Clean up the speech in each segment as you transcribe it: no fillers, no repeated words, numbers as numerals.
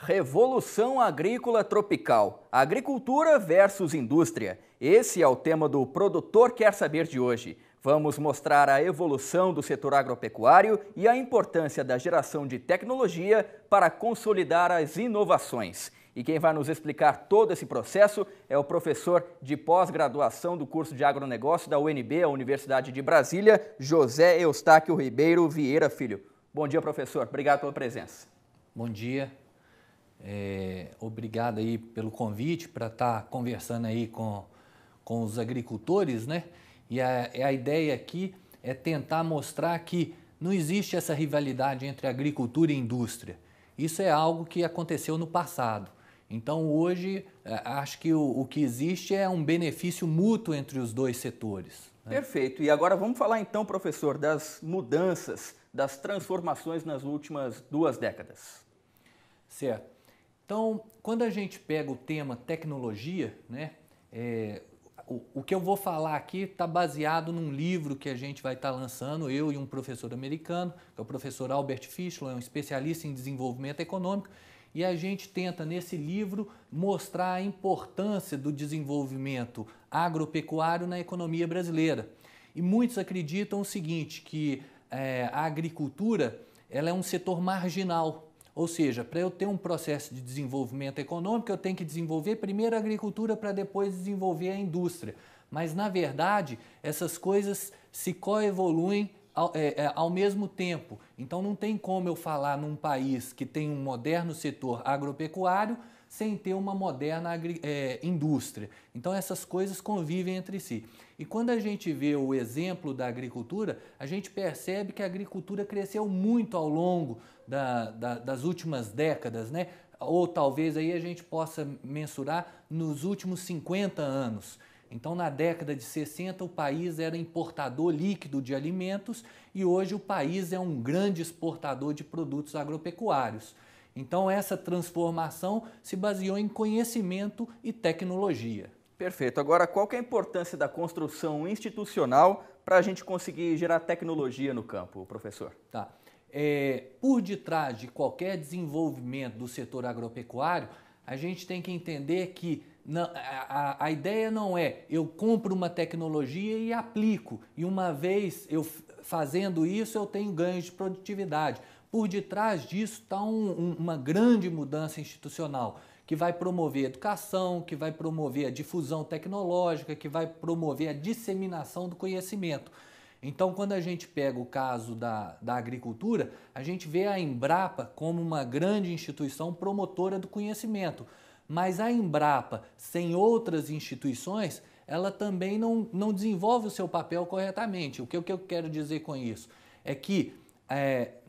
Revolução agrícola tropical. Agricultura versus indústria. Esse é o tema do Produtor Quer Saber de hoje. Vamos mostrar a evolução do setor agropecuário e a importância da geração de tecnologia para consolidar as inovações. E quem vai nos explicar todo esse processo é o professor de pós-graduação do curso de agronegócio da UNB, a Universidade de Brasília, José Eustáquio Ribeiro Vieira Filho. Bom dia, professor. Obrigado pela presença. Bom dia. Obrigado aí pelo convite para estar conversando aí com os agricultores, né? E a ideia aqui é tentar mostrar que não existe essa rivalidade entre agricultura e indústria. Isso é algo que aconteceu no passado. Então hoje acho que o que existe é um benefício mútuo entre os dois setores, né? Perfeito. E agora vamos falar então, professor, das mudanças, das transformações nas últimas 2 décadas. Certo. Então, quando a gente pega o tema tecnologia, né, o que eu vou falar aqui está baseado num livro que a gente vai estar lançando, eu e um professor americano, que é o professor Albert Fischler, é um especialista em desenvolvimento econômico, e a gente tenta, nesse livro, mostrar a importância do desenvolvimento agropecuário na economia brasileira. E muitos acreditam o seguinte, que a agricultura ela é um setor marginal. Ou seja, para eu ter um processo de desenvolvimento econômico, eu tenho que desenvolver primeiro a agricultura para depois desenvolver a indústria. Mas, na verdade, essas coisas se coevoluem ao mesmo tempo. Então, não tem como eu falar num país que tem um moderno setor agropecuário sem ter uma moderna indústria. Então, essas coisas convivem entre si. E quando a gente vê o exemplo da agricultura, a gente percebe que a agricultura cresceu muito ao longo das últimas décadas, né? Ou talvez aí a gente possa mensurar nos últimos 50 anos. Então, na década de 60, o país era importador líquido de alimentos e hoje o país é um grande exportador de produtos agropecuários. Então, essa transformação se baseou em conhecimento e tecnologia. Perfeito. Agora, qual que é a importância da construção institucional para a gente conseguir gerar tecnologia no campo, professor? Tá. Por detrás de qualquer desenvolvimento do setor agropecuário, a gente tem que entender que a ideia não é eu compro uma tecnologia e aplico, e uma vez eu fazendo isso eu tenho ganhos de produtividade. Por detrás disso está uma grande mudança institucional, que vai promover a educação, que vai promover a difusão tecnológica, que vai promover a disseminação do conhecimento. Então, quando a gente pega o caso da agricultura, a gente vê a Embrapa como uma grande instituição promotora do conhecimento. Mas a Embrapa, sem outras instituições, ela também não desenvolve o seu papel corretamente. O que eu quero dizer com isso? É que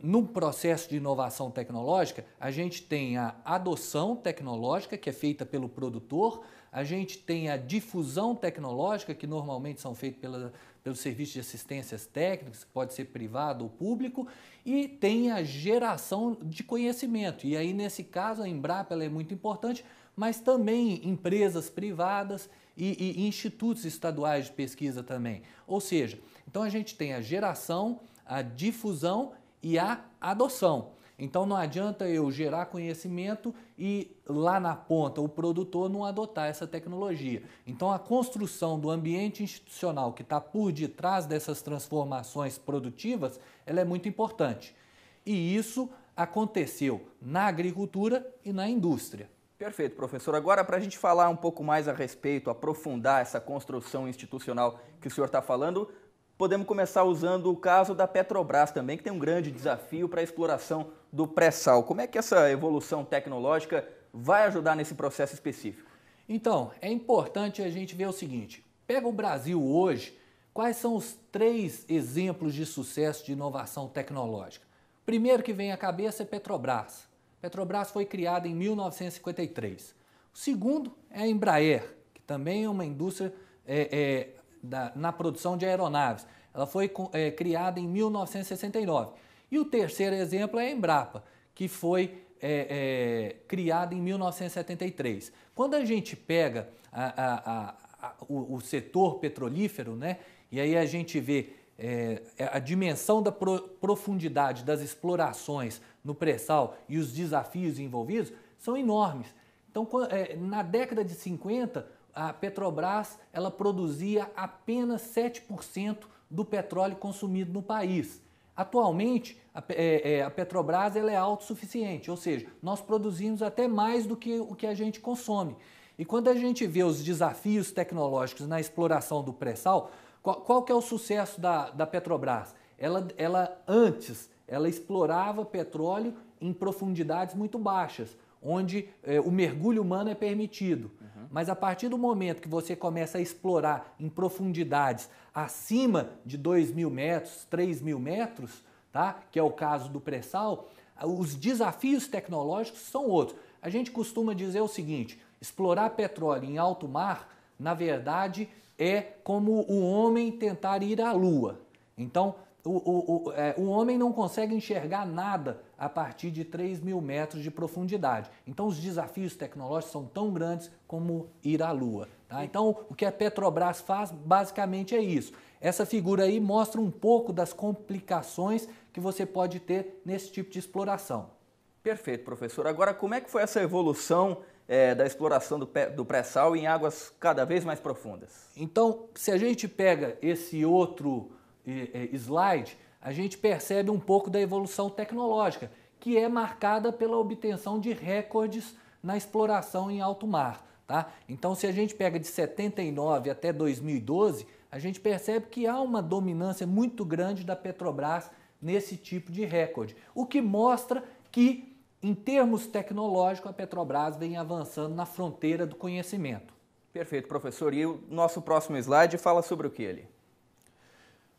no processo de inovação tecnológica, a gente tem a adoção tecnológica, que é feita pelo produtor, a gente tem a difusão tecnológica, que normalmente são feitas pelos serviços de assistências técnicas, que pode ser privado ou público, e tem a geração de conhecimento. E aí, nesse caso, a Embrapa ela é muito importante, mas também empresas privadas e institutos estaduais de pesquisa também. Ou seja, então a gente tem a geração, a difusão e a adoção. Então não adianta eu gerar conhecimento e lá na ponta o produtor não adotar essa tecnologia. Então a construção do ambiente institucional que está por detrás dessas transformações produtivas, ela é muito importante. E isso aconteceu na agricultura e na indústria. Perfeito, professor. Agora, para a gente falar um pouco mais a respeito, aprofundar essa construção institucional que o senhor está falando, podemos começar usando o caso da Petrobras também, que tem um grande desafio para a exploração do pré-sal. Como é que essa evolução tecnológica vai ajudar nesse processo específico? Então, é importante a gente ver o seguinte, pega o Brasil hoje, quais são os 3 exemplos de sucesso de inovação tecnológica? Primeiro que vem à cabeça é Petrobras. Petrobras foi criada em 1953. O segundo é a Embraer, que também é uma indústria na produção de aeronaves. Ela foi criada em 1969. E o terceiro exemplo é a Embrapa, que foi criada em 1973. Quando a gente pega o setor petrolífero, né, e aí a gente vê a dimensão da profundidade das explorações no pré-sal e os desafios envolvidos, são enormes. Então, na década de 50, a Petrobras ela produzia apenas 7% do petróleo consumido no país. Atualmente, a Petrobras ela é autossuficiente, ou seja, nós produzimos até mais do que o que a gente consome. E quando a gente vê os desafios tecnológicos na exploração do pré-sal, qual que é o sucesso da Petrobras? Antes, ela explorava petróleo em profundidades muito baixas, onde o mergulho humano é permitido. Mas a partir do momento que você começa a explorar em profundidades acima de 2.000 metros, 3.000 metros, tá? Que é o caso do pré-sal, os desafios tecnológicos são outros. A gente costuma dizer o seguinte, explorar petróleo em alto mar, na verdade, é como o homem tentar ir à Lua. Então, o homem não consegue enxergar nada a partir de 3.000 metros de profundidade. Então, os desafios tecnológicos são tão grandes como ir à Lua. Tá? Então, o que a Petrobras faz, basicamente, é isso. Essa figura aí mostra um pouco das complicações que você pode ter nesse tipo de exploração. Perfeito, professor. Agora, como é que foi essa evolução da exploração do pré-sal em águas cada vez mais profundas? Então, se a gente pega esse outro slide, a gente percebe um pouco da evolução tecnológica, que é marcada pela obtenção de recordes na exploração em alto mar. Tá? Então, se a gente pega de 79 até 2012, a gente percebe que há uma dominância muito grande da Petrobras nesse tipo de recorde, o que mostra que, em termos tecnológicos, a Petrobras vem avançando na fronteira do conhecimento. Perfeito, professor. E o nosso próximo slide fala sobre o que ali?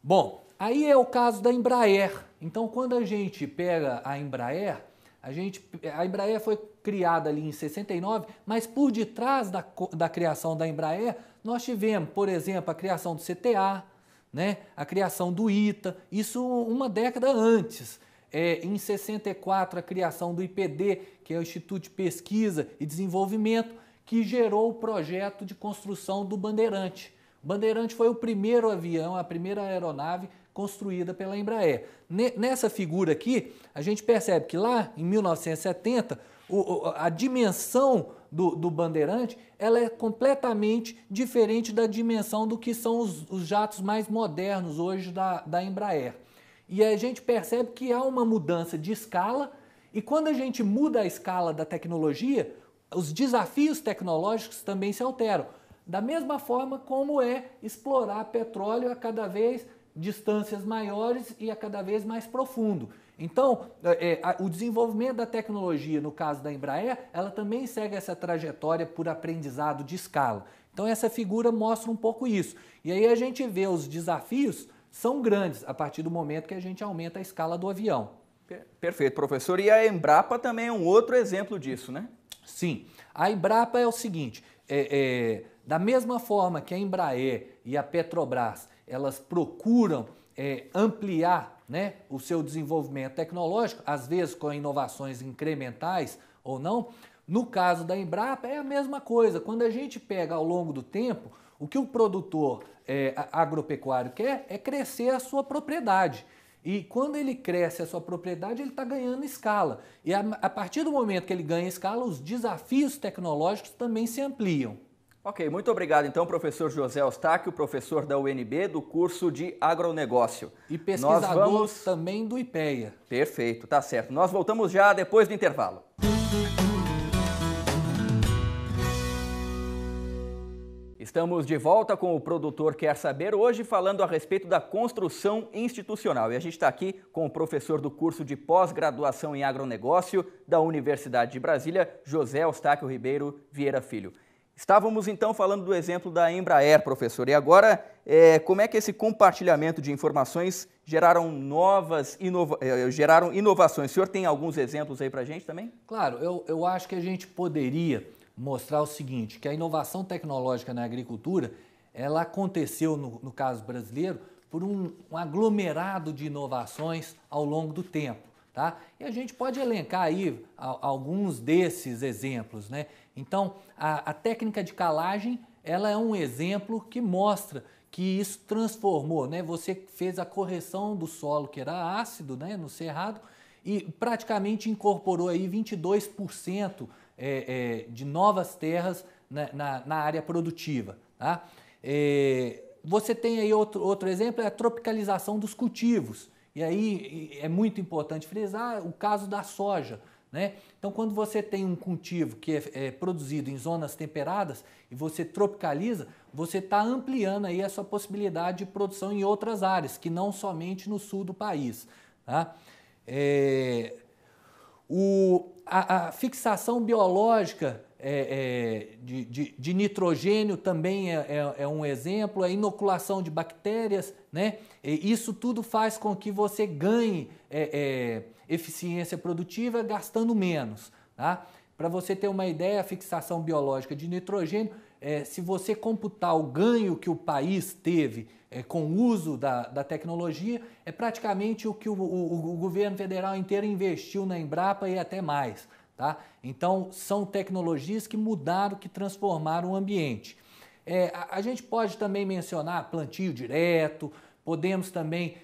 Bom, aí é o caso da Embraer. Então, quando a gente pega a Embraer, a Embraer foi criada ali em 69, mas por detrás da criação da Embraer, nós tivemos, por exemplo, a criação do CTA, né, a criação do ITA, isso uma década antes. Em 64, a criação do IPD, que é o Instituto de Pesquisa e Desenvolvimento, que gerou o projeto de construção do Bandeirante. O Bandeirante foi o primeiro avião, a primeira aeronave construída pela Embraer. Nessa figura aqui, a gente percebe que lá em 1970, a dimensão do Bandeirante ela é completamente diferente da dimensão do que são os jatos mais modernos hoje da Embraer. E a gente percebe que há uma mudança de escala, e quando a gente muda a escala da tecnologia, os desafios tecnológicos também se alteram. Da mesma forma como é explorar petróleo a cada vez distâncias maiores e a cada vez mais profundo. Então, o desenvolvimento da tecnologia, no caso da Embraer, ela também segue essa trajetória por aprendizado de escala. Então, essa figura mostra um pouco isso. E aí a gente vê os desafios são grandes a partir do momento que a gente aumenta a escala do avião. Perfeito, professor. E a Embrapa também é um outro exemplo disso, né? Sim. A Embrapa é o seguinte, da mesma forma que a Embraer e a Petrobras, elas procuram ampliar, né, o seu desenvolvimento tecnológico, às vezes com inovações incrementais ou não, no caso da Embrapa é a mesma coisa. Quando a gente pega ao longo do tempo, o que o produtor agropecuário quer é crescer a sua propriedade. E quando ele cresce a sua propriedade, ele está ganhando escala. E a partir do momento que ele ganha escala, os desafios tecnológicos também se ampliam. Ok, muito obrigado então, professor José Eustáquio, professor da UNB, do curso de agronegócio. E pesquisador também do IPEA. Perfeito, tá certo. Nós voltamos já depois do intervalo. Estamos de volta com o Produtor Quer Saber, hoje falando a respeito da construção institucional. E a gente está aqui com o professor do curso de pós-graduação em agronegócio da Universidade de Brasília, José Eustáquio Ribeiro Vieira Filho. Estávamos então falando do exemplo da Embraer, professor, e agora como é que esse compartilhamento de informações geraram inovações? O senhor tem alguns exemplos aí para a gente também? Claro, eu acho que a gente poderia mostrar o seguinte, que a inovação tecnológica na agricultura, ela aconteceu, no caso brasileiro, por um aglomerado de inovações ao longo do tempo. Tá? E a gente pode elencar aí alguns desses exemplos, né? Então, a técnica de calagem, ela é um exemplo que mostra que isso transformou, né? Você fez a correção do solo que era ácido, né, no cerrado, e praticamente incorporou aí 22% de novas terras na área produtiva. Tá? Você tem aí outro exemplo, é a tropicalização dos cultivos. E aí é muito importante frisar o caso da soja. Né? Então, quando você tem um cultivo que é produzido em zonas temperadas e você tropicaliza, você está ampliando aí a sua possibilidade de produção em outras áreas, que não somente no sul do país. Tá? A fixação biológica de nitrogênio também é um exemplo, a inoculação de bactérias, né? Isso tudo faz com que você ganhe eficiência produtiva gastando menos. Tá? Para você ter uma ideia, a fixação biológica de nitrogênio, se você computar o ganho que o país teve com o uso da tecnologia, é praticamente o que o governo federal inteiro investiu na Embrapa e até mais. Tá? Então, são tecnologias que mudaram, que transformaram o ambiente. A gente pode também mencionar plantio direto, podemos também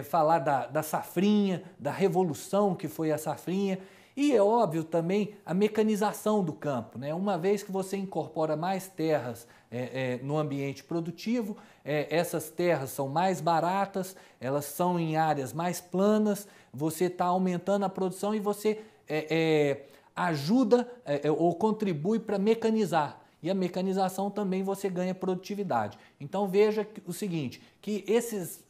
falar da safrinha, da revolução que foi a safrinha, e é óbvio também a mecanização do campo, né? Uma vez que você incorpora mais terras no ambiente produtivo, essas terras são mais baratas, elas são em áreas mais planas, você está aumentando a produção e você ajuda ou contribui para mecanizar. E a mecanização também você ganha produtividade. Então veja o seguinte, que esses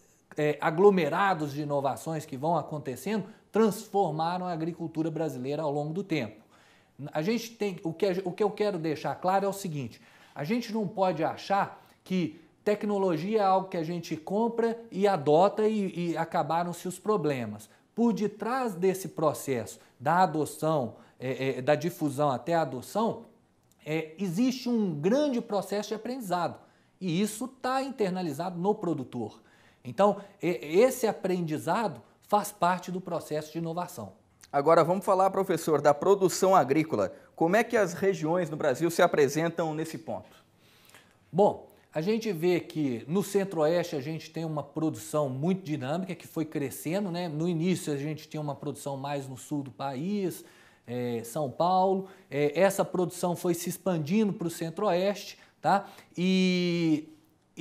aglomerados de inovações que vão acontecendo transformaram a agricultura brasileira ao longo do tempo. A gente tem, o que eu quero deixar claro é o seguinte, a gente não pode achar que tecnologia é algo que a gente compra e adota e acabaram-se os problemas. Por detrás desse processo da adoção, da difusão até a adoção, existe um grande processo de aprendizado e isso está internalizado no produtor. Então, esse aprendizado faz parte do processo de inovação. Agora vamos falar, professor, da produção agrícola. Como é que as regiões no Brasil se apresentam nesse ponto? Bom, a gente vê que no Centro-Oeste a gente tem uma produção muito dinâmica que foi crescendo, né? No início a gente tinha uma produção mais no sul do país, São Paulo, essa produção foi se expandindo para o Centro-Oeste, tá? E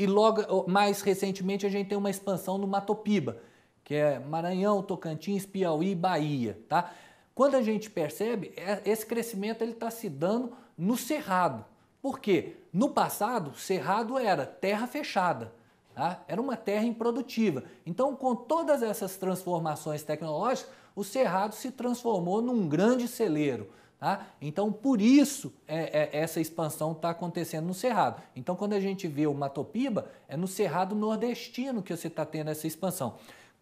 logo mais recentemente a gente tem uma expansão no Mato Piba, que é Maranhão, Tocantins, Piauí, Bahia, tá? Quando a gente percebe, esse crescimento ele está se dando no Cerrado. Por quê? No passado, Cerrado era terra fechada, tá? Era uma terra improdutiva. Então, com todas essas transformações tecnológicas, o Cerrado se transformou num grande celeiro. Tá? Então, por isso, essa expansão está acontecendo no Cerrado. Então, quando a gente vê o Mato Piba, é no Cerrado nordestino que você está tendo essa expansão.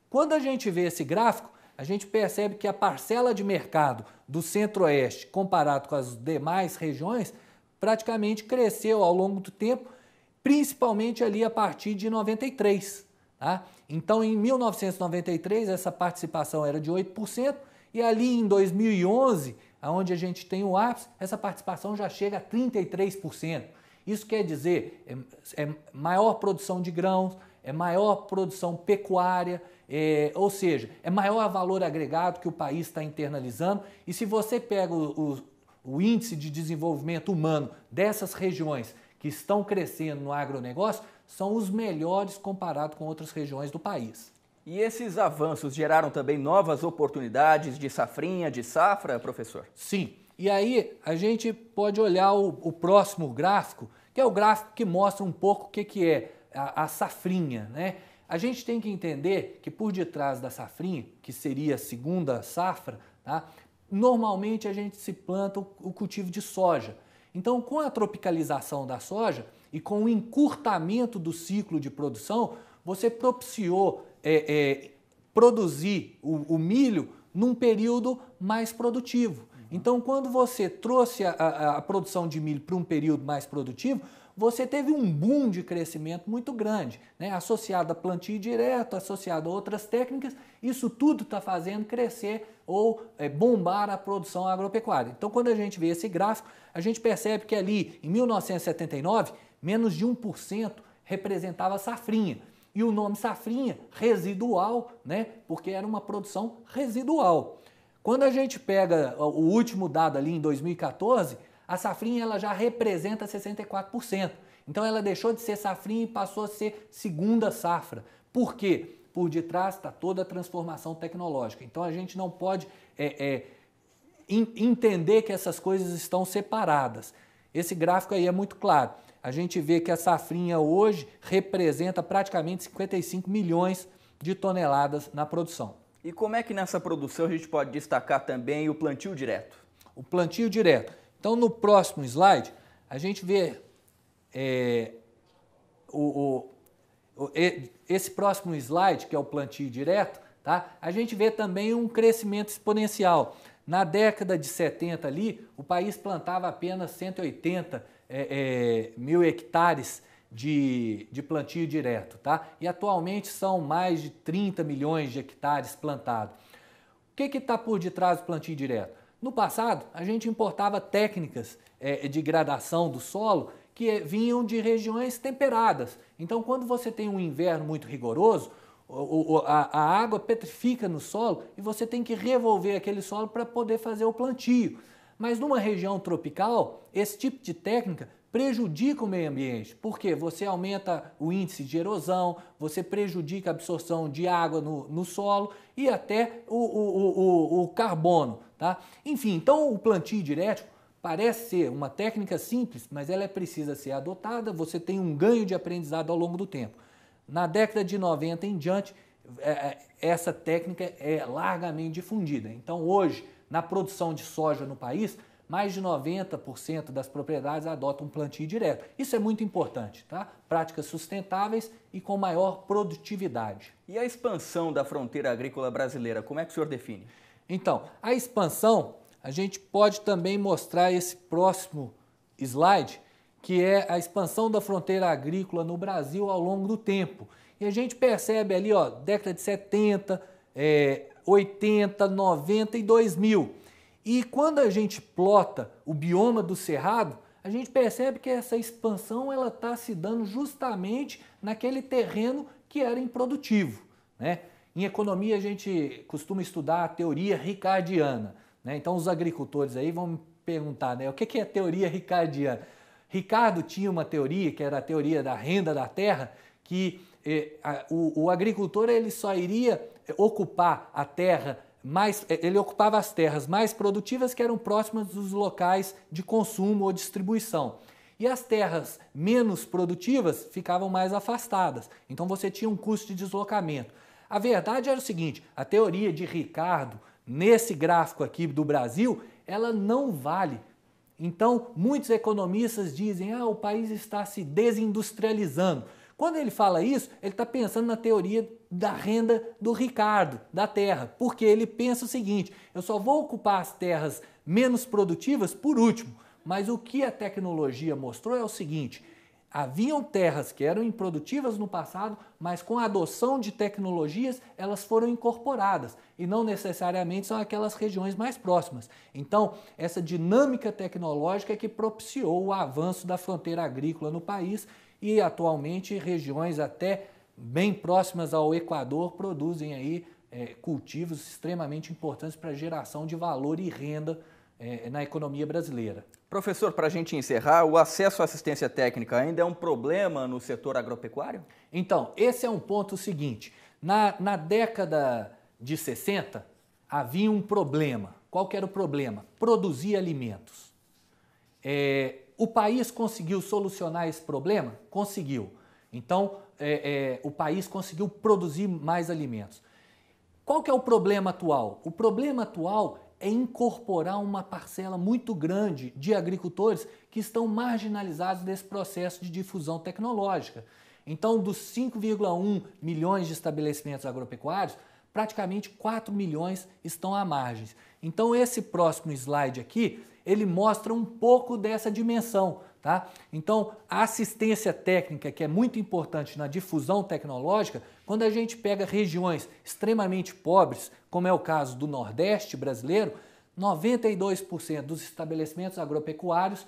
Quando a gente vê esse gráfico, a gente percebe que a parcela de mercado do Centro-Oeste, comparado com as demais regiões, praticamente cresceu ao longo do tempo, principalmente ali a partir de 93. Tá? Então, em 1993, essa participação era de 8%, e ali em 2011, onde a gente tem o ápice, essa participação já chega a 33%. Isso quer dizer maior produção de grãos, maior produção pecuária, ou seja, é maior valor agregado que o país está internalizando. E se você pega o índice de desenvolvimento humano dessas regiões que estão crescendo no agronegócio, são os melhores comparado com outras regiões do país. E esses avanços geraram também novas oportunidades de safrinha, de safra, professor? Sim. E aí a gente pode olhar o próximo gráfico, que é o gráfico que mostra um pouco o que é a safrinha, né? A gente tem que entender que por detrás da safrinha, que seria a segunda safra, tá? Normalmente a gente se planta o cultivo de soja. Então, com a tropicalização da soja e com o encurtamento do ciclo de produção, você propiciou produzir o milho num período mais produtivo. Então, quando você trouxe a produção de milho para um período mais produtivo, você teve um boom de crescimento muito grande, né? Associado a plantio direto, associado a outras técnicas, isso tudo está fazendo crescer ou bombar a produção agropecuária. Então, quando a gente vê esse gráfico, a gente percebe que ali, em 1979, menos de 1% representava safrinha. E o nome safrinha, residual, né? Porque era uma produção residual. Quando a gente pega o último dado ali em 2014, a safrinha ela já representa 64%. Então ela deixou de ser safrinha e passou a ser segunda safra. Por quê? Por detrás está toda a transformação tecnológica. Então a gente não pode entender que essas coisas estão separadas. Esse gráfico aí é muito claro. A gente vê que a safrinha hoje representa praticamente 55 milhões de toneladas na produção. E como é que nessa produção a gente pode destacar também o plantio direto? O plantio direto. Então, no próximo slide, a gente vê esse próximo slide, que é o plantio direto, tá? A gente vê também um crescimento exponencial. Na década de 70 ali, o país plantava apenas 180 mil hectares de plantio direto, tá? E atualmente são mais de 30 milhões de hectares plantados. O que está por detrás do plantio direto? No passado, a gente importava técnicas de gradação do solo que vinham de regiões temperadas. Então, quando você tem um inverno muito rigoroso, a água petrifica no solo e você tem que revolver aquele solo para poder fazer o plantio. Mas numa região tropical, esse tipo de técnica prejudica o meio ambiente, porque você aumenta o índice de erosão, você prejudica a absorção de água no solo e até o carbono, tá? Enfim, então o plantio direto parece ser uma técnica simples, mas ela precisa ser adotada, você tem um ganho de aprendizado ao longo do tempo. Na década de 90 em diante, essa técnica é largamente difundida. Então hoje, na produção de soja no país, mais de 90% das propriedades adotam um plantio direto. Isso é muito importante, tá? Práticas sustentáveis e com maior produtividade. E a expansão da fronteira agrícola brasileira, como é que o senhor define? Então, a expansão, a gente pode também mostrar esse próximo slide, que é a expansão da fronteira agrícola no Brasil ao longo do tempo. E a gente percebe ali, ó, década de 70, 80, 90 e 2000. E quando a gente plota o bioma do Cerrado, a gente percebe que essa expansão ela está se dando justamente naquele terreno que era improdutivo, né? Em economia a gente costuma estudar a teoria ricardiana, né? Então os agricultores aí vão me perguntar, né, o que é a teoria ricardiana? Ricardo tinha uma teoria, que era a teoria da renda da terra, que o agricultor ele só iria ocupar a terra ele ocupava as terras mais produtivas que eram próximas dos locais de consumo ou distribuição. E as terras menos produtivas ficavam mais afastadas. Então você tinha um custo de deslocamento. A verdade era o seguinte, a teoria de Ricardo, nesse gráfico aqui do Brasil, ela não vale. Então muitos economistas dizem, o país está se desindustrializando. Quando ele fala isso, ele está pensando na teoria da renda do Ricardo, da terra, porque ele pensa o seguinte, eu só vou ocupar as terras menos produtivas por último, mas o que a tecnologia mostrou é o seguinte, haviam terras que eram improdutivas no passado, mas com a adoção de tecnologias elas foram incorporadas e não necessariamente são aquelas regiões mais próximas. Então, essa dinâmica tecnológica é que propiciou o avanço da fronteira agrícola no país e atualmente regiões até bem próximas ao Equador produzem aí cultivos extremamente importantes para a geração de valor e renda na economia brasileira. Professor, para a gente encerrar, o acesso à assistência técnica ainda é um problema no setor agropecuário? Então, esse é um ponto seguinte, na década de 60 havia um problema. Qual que era o problema? Produzir alimentos. O país conseguiu solucionar esse problema? Conseguiu. Então, o país conseguiu produzir mais alimentos. Qual que é o problema atual? O problema atual é incorporar uma parcela muito grande de agricultores que estão marginalizados desse processo de difusão tecnológica. Então, dos 5,1 milhões de estabelecimentos agropecuários, praticamente 4 milhões estão à margem. Então, esse próximo slide aqui, ele mostra um pouco dessa dimensão, tá? Então, a assistência técnica, que é muito importante na difusão tecnológica, quando a gente pega regiões extremamente pobres, como é o caso do Nordeste brasileiro, 92% dos estabelecimentos agropecuários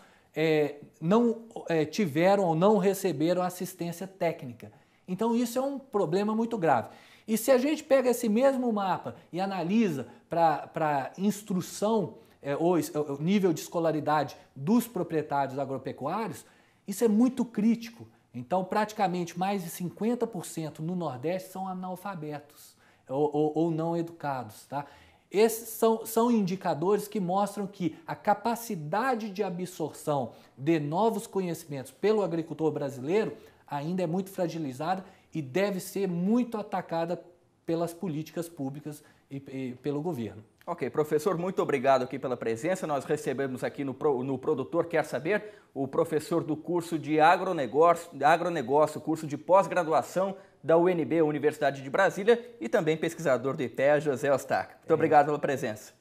não tiveram ou não receberam assistência técnica. Então, isso é um problema muito grave. E se a gente pega esse mesmo mapa e analisa para instrução ou nível de escolaridade dos proprietários agropecuários, isso é muito crítico. Então, praticamente mais de 50% no Nordeste são analfabetos ou não educados, tá? Esses são indicadores que mostram que a capacidade de absorção de novos conhecimentos pelo agricultor brasileiro ainda é muito fragilizada e deve ser muito atacada pelas políticas públicas e pelo governo. Ok, professor, muito obrigado aqui pela presença. Nós recebemos aqui no Produtor Quer Saber o professor do curso de agronegócio, curso de pós-graduação da UNB, Universidade de Brasília, e também pesquisador do IPEA, José Eustáquio. Muito obrigado pela presença.